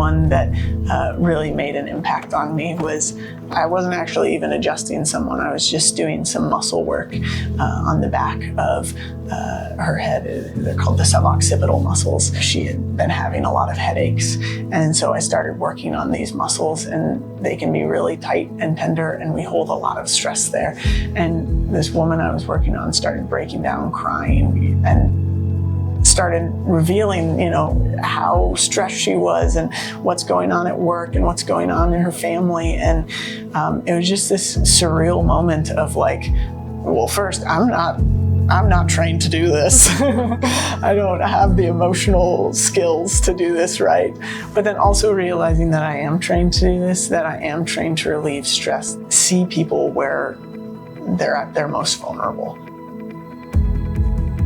one that really made an impact on me was I wasn't actually even adjusting someone. I was just doing some muscle work on the back of her head. They're called the suboccipital muscles. She had been having a lot of headaches. And so I started working on these muscles, and they can be really tight and tender, and we hold a lot of stress there. And this woman I was working on started breaking down crying and started revealing, how stressed she was and what's going on at work and what's going on in her family. And it was just this surreal moment of like, well, first, I'm not trained to do this. I don't have the emotional skills to do this right. But then also realizing that I am trained to do this, that I am trained to relieve stress, see people where they're at their most vulnerable.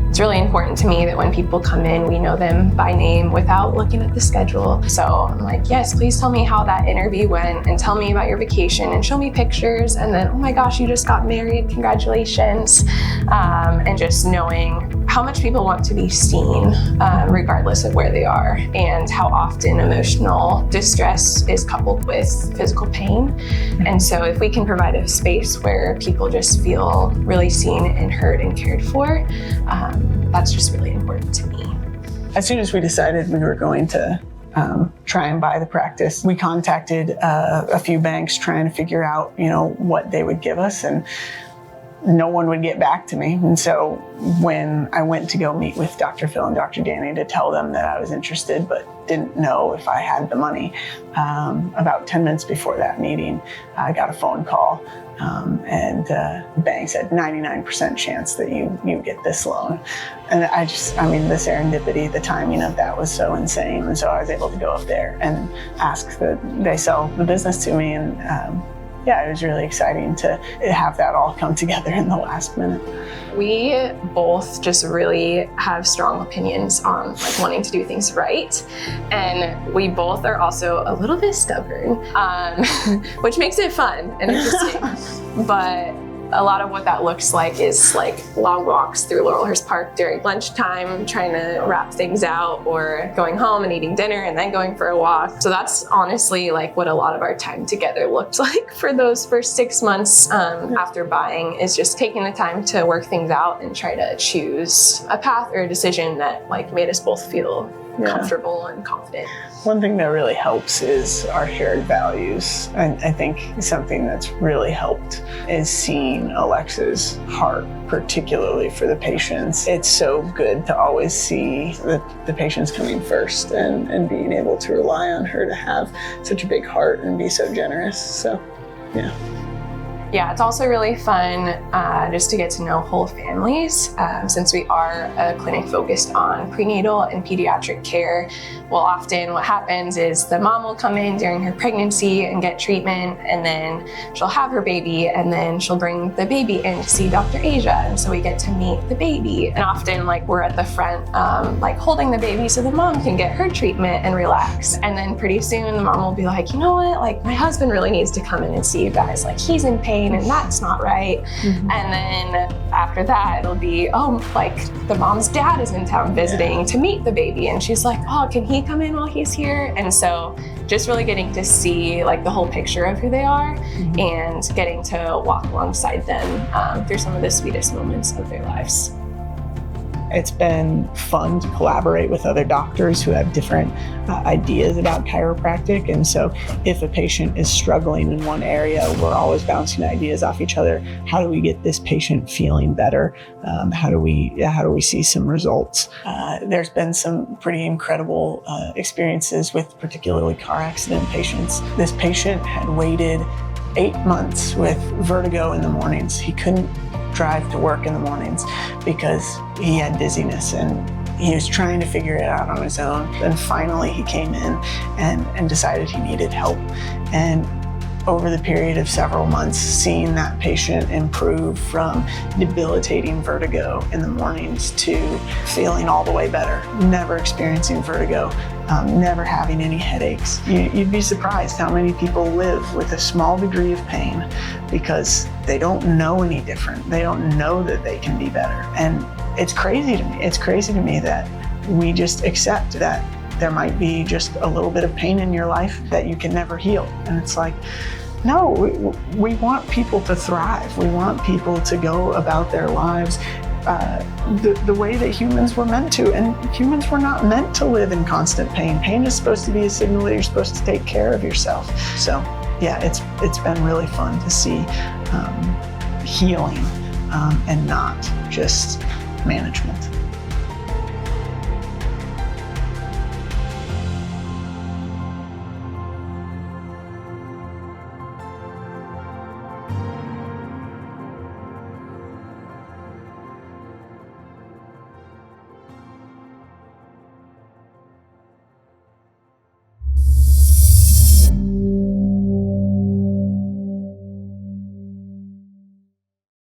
It's really important to me that when people come in, we know them by name without looking at the schedule. So I'm like, yes, please tell me how that interview went and tell me about your vacation and show me pictures. And then, oh my gosh, you just got married, congratulations. And just knowing how much people want to be seen, regardless of where they are, and how often emotional distress is coupled with physical pain. And so if we can provide a space where people just feel really seen and heard and cared for, that's just really important to me. As soon as we decided we were going to try and buy the practice, we contacted a few banks trying to figure out, what they would give us, and no one would get back to me. And so when I went to go meet with Dr. Phil and Dr. Danny to tell them that I was interested but didn't know if I had the money, about 10 minutes before that meeting, I got a phone call. And the bank said 99% chance that you get this loan. And this serendipity, the timing of that was so insane. And so I was able to go up there and ask that they sell the business to me. And it was really exciting to have that all come together in the last minute. We both just really have strong opinions on wanting to do things right. And we both are also a little bit stubborn, which makes it fun and interesting. But a lot of what that looks like is long walks through Laurelhurst Park during lunchtime, trying to wrap things out, or going home and eating dinner and then going for a walk. So that's honestly what a lot of our time together looked like for those first 6 months after buying, is just taking the time to work things out and try to choose a path or a decision that made us both feel comfortable and confident. One thing that really helps is our shared values. And I think something that's really helped is seeing Alexa's heart, particularly for the patients. It's so good to always see the patients coming first and being able to rely on her to have such a big heart and be so generous. So, yeah. Yeah, it's also really fun just to get to know whole families. Since we are a clinic focused on prenatal and pediatric care, well, often what happens is the mom will come in during her pregnancy and get treatment, and then she'll have her baby, and then she'll bring the baby in to see Dr. Asia, and so we get to meet the baby. And often we're at the front holding the baby so the mom can get her treatment and relax. And then pretty soon the mom will be like, you know what, my husband really needs to come in and see you guys. He's in pain and that's not right. Mm-hmm. And then after that, it'll be, the mom's dad is in town visiting to meet the baby. And she's like, oh, can he come in while he's here? And so just really getting to see the whole picture of who they are, mm-hmm. and getting to walk alongside them through some of the sweetest moments of their lives. It's been fun to collaborate with other doctors who have different ideas about chiropractic. And so if a patient is struggling in one area, we're always bouncing ideas off each other. How do we get this patient feeling better? How do we see some results? There's been some pretty incredible experiences with particularly car accident patients. This patient had waited 8 months with vertigo in the mornings. He couldn't drive to work in the mornings because he had dizziness, and he was trying to figure it out on his own. And finally he came in and decided he needed help. And over the period of several months, seeing that patient improve from debilitating vertigo in the mornings to feeling all the way better, never experiencing vertigo, never having any headaches. You'd be surprised how many people live with a small degree of pain because they don't know any different. They don't know that they can be better. And it's crazy to me. It's crazy to me that we just accept that There might be just a little bit of pain in your life that you can never heal. And it's like, no, we want people to thrive. We want people to go about their lives the way that humans were meant to. And humans were not meant to live in constant pain. Pain is supposed to be a signal that you're supposed to take care of yourself. So yeah, it's been really fun to see healing and not just management.